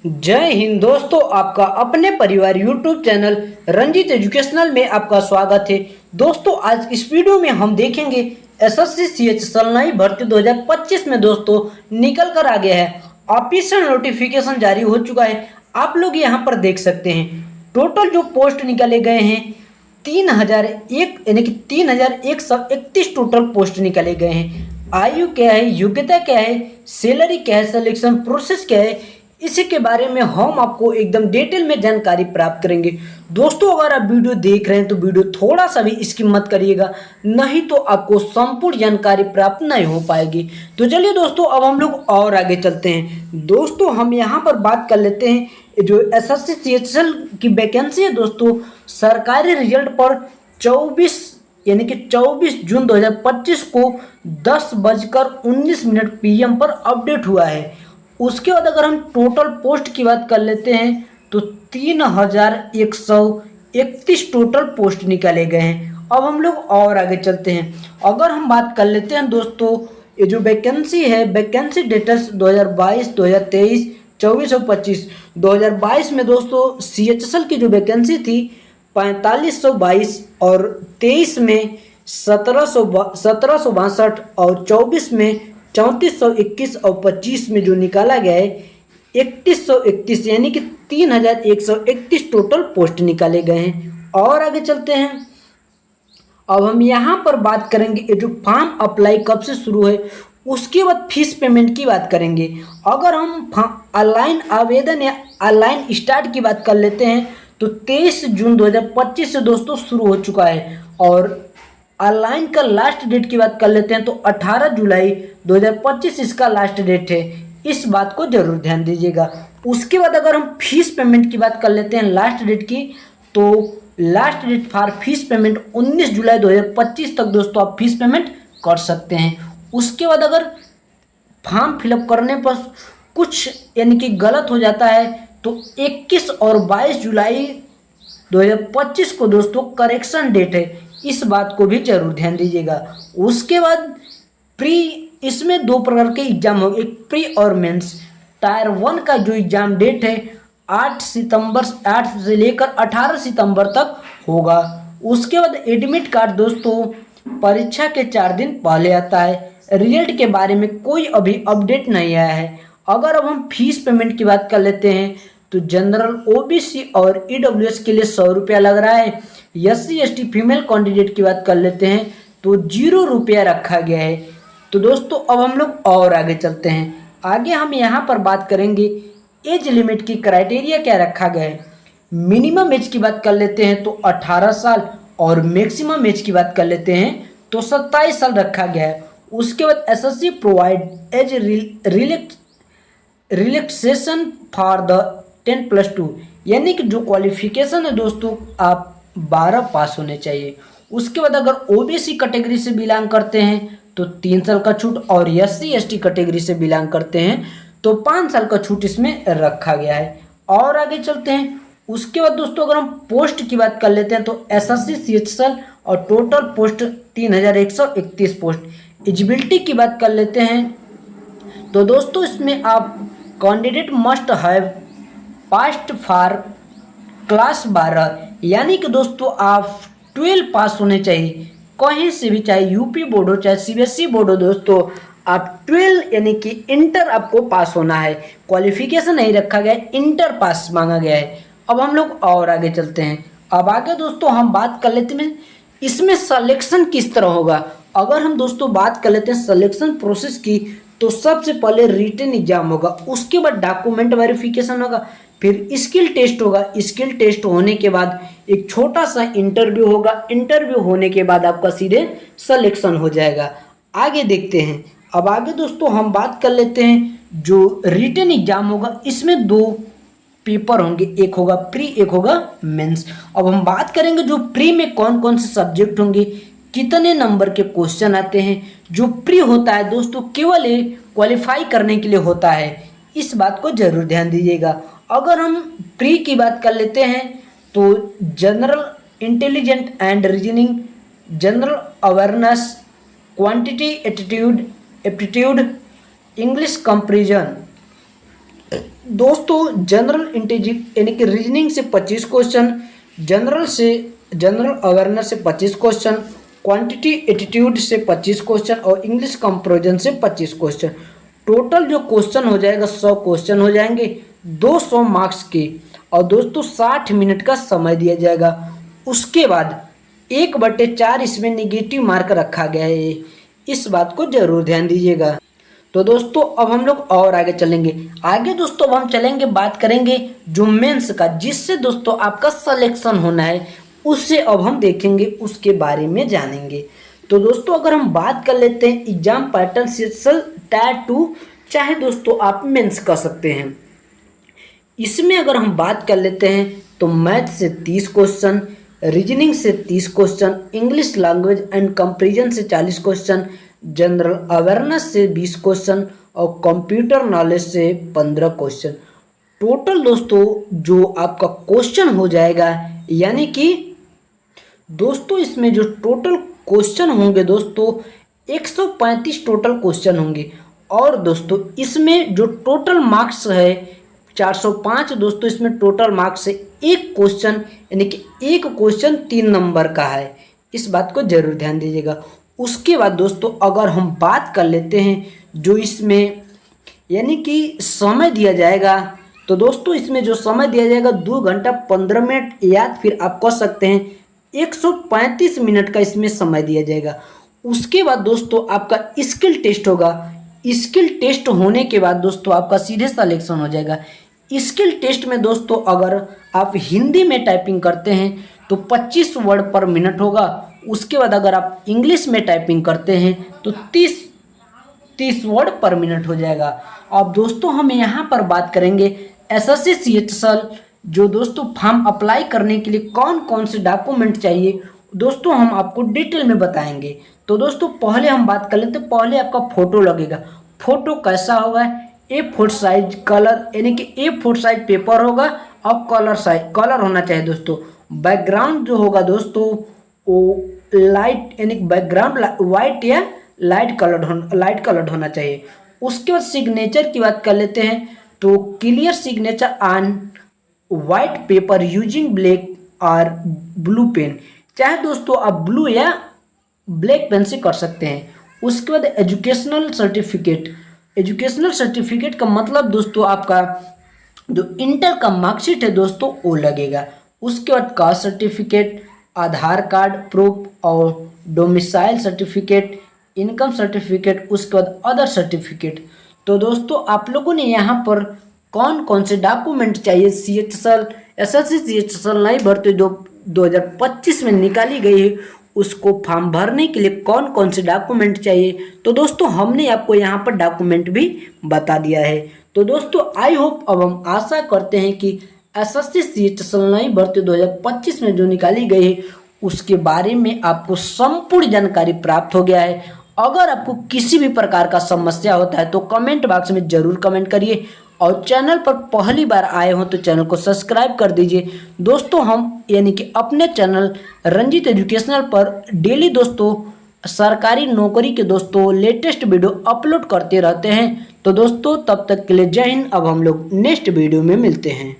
जय हिंद दोस्तों, आपका अपने परिवार यूट्यूब चैनल रंजीत एजुकेशनल में आपका स्वागत है। दोस्तों, आज इस वीडियो में हम देखेंगे एसएससी सीएच सलनाई भर्ती 2025 में दोस्तों निकल कर आ गया है। ऑफिशियल नोटिफिकेशन जारी हो चुका है। आप लोग यहाँ पर देख सकते हैं टोटल जो पोस्ट निकाले गए हैं 3001 यानी कि 3131 टोटल पोस्ट निकाले गए हैं। आयु क्या है, योग्यता क्या है, सैलरी क्या है, सिलेक्शन प्रोसेस क्या है, इसी के बारे में हम आपको एकदम डिटेल में जानकारी प्राप्त करेंगे। दोस्तों, अगर आप वीडियो देख रहे हैं तो वीडियो थोड़ा सा भी स्किप मत करिएगा, नहीं तो आपको संपूर्ण जानकारी प्राप्त नहीं हो पाएगी। तो चलिए दोस्तों, अब हम लोग और आगे चलते हैं। दोस्तों, हम यहाँ पर बात कर लेते हैं जो एसएससी सीएचएल की वैकेंसी है। दोस्तों, सरकारी रिजल्ट पर 24 यानी कि 24 जून 2025 को 10:19 PM पर अपडेट हुआ है। उसके बाद अगर हम टोटल पोस्ट की बात कर लेते हैं तो 3131 टोटल पोस्ट निकाले गए हैं। अब हम लोग और आगे चलते हैं। अगर हम बात कर लेते हैं दोस्तों, ये जो वैकेंसी है, वैकेंसी डिटेल्स 2022, 2023, 24 और 25। 2022 में दोस्तों सीएचएसएल की जो वैकेंसी थी 4522 और 23 में 1762 और 24 में 3421 और 25 में जो निकाला गया है 3131 यानी कि 3131 टोटल पोस्ट निकाले गए हैं। और आगे चलते हैं। अब हम यहाँ पर बात करेंगे ये जो फॉर्म अप्लाई कब से शुरू है, उसके बाद फीस पेमेंट की बात करेंगे। अगर हम ऑनलाइन आवेदन या ऑनलाइन स्टार्ट की बात कर लेते हैं तो 23 जून 2025 से दोस्तों शुरू हो चुका है। और ऑनलाइन का लास्ट डेट की बात कर लेते हैं तो 18 जुलाई 2025 इसका लास्ट डेट है। इस बात को जरूर ध्यान दीजिएगा। उसके बाद अगर हम फीस पेमेंट की बात कर लेते हैं लास्ट डेट की, तो last date for fees payment 19 जुलाई 2025 तक दोस्तों आप फीस पेमेंट कर सकते हैं। उसके बाद अगर फॉर्म फिलअप करने पर कुछ यानी कि गलत हो जाता है तो 21 और 22 जुलाई 2025 को दोस्तों करेक्शन डेट है। इस बात को भी जरूर ध्यान दीजिएगा। उसके बाद इसमें दो प्रकार के एग्जाम होंगे, एक प्री और मेंस। टायर 1 का जो एग्जाम डेट है 8 से लेकर 18 सितंबर तक होगा। उसके बाद एडमिट कार्ड दोस्तों परीक्षा के 4 दिन पहले आता है। रिजल्ट के बारे में कोई अभी अपडेट नहीं आया है। अगर अब हम फीस पेमेंट की बात कर लेते हैं तो जनरल ओबीसी और ईडब्ल्यूएस के लिए 100 रुपया लग रहा है। SC ST फीमेल कैंडिडेट की बात कर लेते हैं तो 0 रुपया रखा गया है। तो दोस्तों, अब हम लोग और आगे चलते हैं। आगे हम यहाँ पर बात करेंगे एज लिमिट की क्राइटेरिया क्या रखा गया है। मिनिमम एज की बात कर लेते हैं तो 18 साल और मैक्सिमम एज की बात कर लेते हैं तो 27 साल रखा गया है। उसके बाद SSC provide age relaxation for the 10+2 यानी कि जो क्वालिफिकेशन है दोस्तों आप 12 पास होने चाहिए। उसके बाद अगर ओबीसी कैटेगरी से बिलोंग करते हैं तो 3 साल का छूट, और SC ST कैटेगरी से बिलोंग करते हैं तो 5 साल का छूट इसमें रखा गया है। और आगे चलते हैं। उसके बाद दोस्तों अगर हम पोस्ट की बात कर लेते हैं तो एसएससी सीएचएसएल और टोटल पोस्ट 3131 पोस्ट। एलिजिबिलिटी की बात कर लेते हैं तो दोस्तों इसमें आप candidate must have passed for class 12 यानी कि दोस्तों आप 12 पास होने चाहिए कहीं से भी, चाहे यूपी बोर्ड हो चाहे सीबीएसई बोर्ड हो। दोस्तों आप 12 यानी कि इंटर आपको पास होना है। क्वालिफिकेशन नहीं रखा गया है, इंटर पास मांगा गया है। अब हम लोग और आगे चलते हैं। अब आगे दोस्तों हम बात कर लेते हैं इसमें सिलेक्शन किस तरह होगा। अगर हम दोस्तों बात कर लेते हैं सिलेक्शन प्रोसेस की तो सबसे पहले रिटन एग्जाम होगा, उसके बाद डॉक्यूमेंट वेरिफिकेशन होगा, फिर स्किल टेस्ट होगा। स्किल टेस्ट होने के बाद एक छोटा सा इंटरव्यू होगा। इंटरव्यू होने के बाद आपका सीधे सिलेक्शन हो जाएगा। आगे देखते हैं। अब आगे दोस्तों हम बात कर लेते हैं जो रिटन एग्जाम होगा, इसमें 2 पेपर होंगे, एक होगा प्री एक होगा मेंस। अब हम बात करेंगे जो प्री में कौन कौन से सब्जेक्ट होंगे, कितने नंबर के क्वेश्चन आते हैं। जो प्री होता है दोस्तों केवल क्वालिफाई करने के लिए होता है, इस बात को जरूर ध्यान दीजिएगा। अगर हम प्री की बात कर लेते हैं तो general intelligent and reasoning, general awareness, quantity aptitude, English comprehension, दोस्तों जनरल इंटेलिजेंस यानी कि रीजनिंग से 25 क्वेश्चन, जनरल अवेयरनेस से 25 क्वेश्चन, क्वांटिटी एटीट्यूड से 25 क्वेश्चन और इंग्लिश कंप्रेजन से 25 क्वेश्चन। टोटल जो क्वेश्चन हो जाएगा 100 क्वेश्चन हो जाएंगे 200 मार्क्स के। और दोस्तों 60 मिनट का समय दिया जाएगा। उसके बाद 1/4 इसमें निगेटिव मार्क रखा गया है, इस बात को जरूर ध्यान दीजिएगा। तो दोस्तों अब हम लोग और आगे चलेंगे। आगे दोस्तों अब हम चलेंगे, बात करेंगे जो मेंस का, जिससे दोस्तों आपका सिलेक्शन होना है, उससे अब हम देखेंगे, उसके बारे में जानेंगे। तो दोस्तों अगर हम बात कर लेते हैं एग्जाम पैटर्न सीएचएसएल टायर 2, चाहे दोस्तों आप मेंस कर सकते हैं। इसमें अगर हम बात कर लेते हैं तो मैथ से 30 क्वेश्चन, रीजनिंग से 30 question, English language and comparison से 40 क्वेश्चन, जनरल अवेयरनेस से 20 क्वेश्चन और कंप्यूटर नॉलेज से 15 क्वेश्चन। टोटल दोस्तों जो आपका क्वेश्चन हो जाएगा, यानी कि दोस्तों इसमें जो टोटल क्वेश्चन होंगे दोस्तों 135 टोटल क्वेश्चन होंगे। और दोस्तों इसमें जो टोटल मार्क्स है 405 दोस्तों, इसमें टोटल मार्क्स है एक क्वेश्चन, यानी कि एक क्वेश्चन 3 नंबर का है, इस बात को जरूर ध्यान दीजिएगा। उसके बाद दोस्तों अगर हम बात कर लेते हैं जो इसमें यानी कि समय दिया जाएगा, तो दोस्तों इसमें जो समय दिया जाएगा 2 घंटा 15 मिनट, या फिर आप कह सकते हैं 135 मिनट का इसमें समय दिया जाएगा। उसके बाद दोस्तों आपका स्किल टेस्ट होगा। स्किल टेस्ट होने के बाद दोस्तों आपका सीधे सिलेक्शन हो जाएगा। स्किल टेस्ट में दोस्तों अगर आप हिंदी में टाइपिंग करते हैं तो 25 वर्ड पर मिनट होगा। उसके बाद अगर आप इंग्लिश में टाइपिंग करते हैं तो 30 वर्ड पर मिनट हो जाएगा। अब दोस्तों हम यहाँ पर बात करेंगे एसएससी सीएचएसएल, जो दोस्तों फॉर्म अप्लाई करने के लिए कौन कौन से डॉक्यूमेंट चाहिए, दोस्तों हम आपको डिटेल में बताएंगे। तो दोस्तों पहले हम बात कर लेते हैं, पहले आपका फ़ोटो लगेगा। फ़ोटो कैसा होगा, A4 साइज कलर, यानी कि A4 साइज पेपर होगा और कलर होना चाहिए दोस्तों। बैकग्राउंड जो होगा दोस्तों वो लाइट, यानी बैकग्राउंड वाइट या लाइट कलर्ड होना चाहिए। उसके बाद सिग्नेचर की बात कर लेते हैं, तो clear signature on white paper using black और ब्लू पेन, चाहे दोस्तों आप ब्लू या ब्लैक पेन से कर सकते हैं। उसके बाद एजुकेशनल सर्टिफिकेट का मतलब दोस्तों आपका जो इंटर का मार्कशीट है दोस्तों वो लगेगा। उसके बाद कास्ट सर्टिफिकेट, आधार कार्ड प्रूफ और डोमिसाइल सर्टिफिकेट, इनकम सर्टिफिकेट, उसके बाद अदर सर्टिफिकेट। तो दोस्तों आप लोगों ने यहाँ पर कौन कौन से डॉक्यूमेंट चाहिए, सीएचएसएल एसएससी सीएचएसएल नई भर्ती जो 2025 में निकाली गई है, उसको फॉर्म भरने के लिए कौन कौन से डॉक्यूमेंट चाहिए, तो दोस्तों हमने आपको यहाँ पर डॉक्यूमेंट भी बता दिया है। तो दोस्तों आई होप, अब हम आशा करते हैं कि एसएससी सीएचएसएल नई भर्ती 2025 में जो निकाली गई है उसके बारे में आपको संपूर्ण जानकारी प्राप्त हो गया है। अगर आपको किसी भी प्रकार का समस्या होता है तो कमेंट बॉक्स में ज़रूर कमेंट करिए, और चैनल पर पहली बार आए हो तो चैनल को सब्सक्राइब कर दीजिए। दोस्तों हम यानी कि अपने चैनल रंजीत एजुकेशनल पर डेली दोस्तों सरकारी नौकरी के दोस्तों लेटेस्ट वीडियो अपलोड करते रहते हैं। तो दोस्तों तब तक के लिए जय हिंद। अब हम लोग नेक्स्ट वीडियो में मिलते हैं।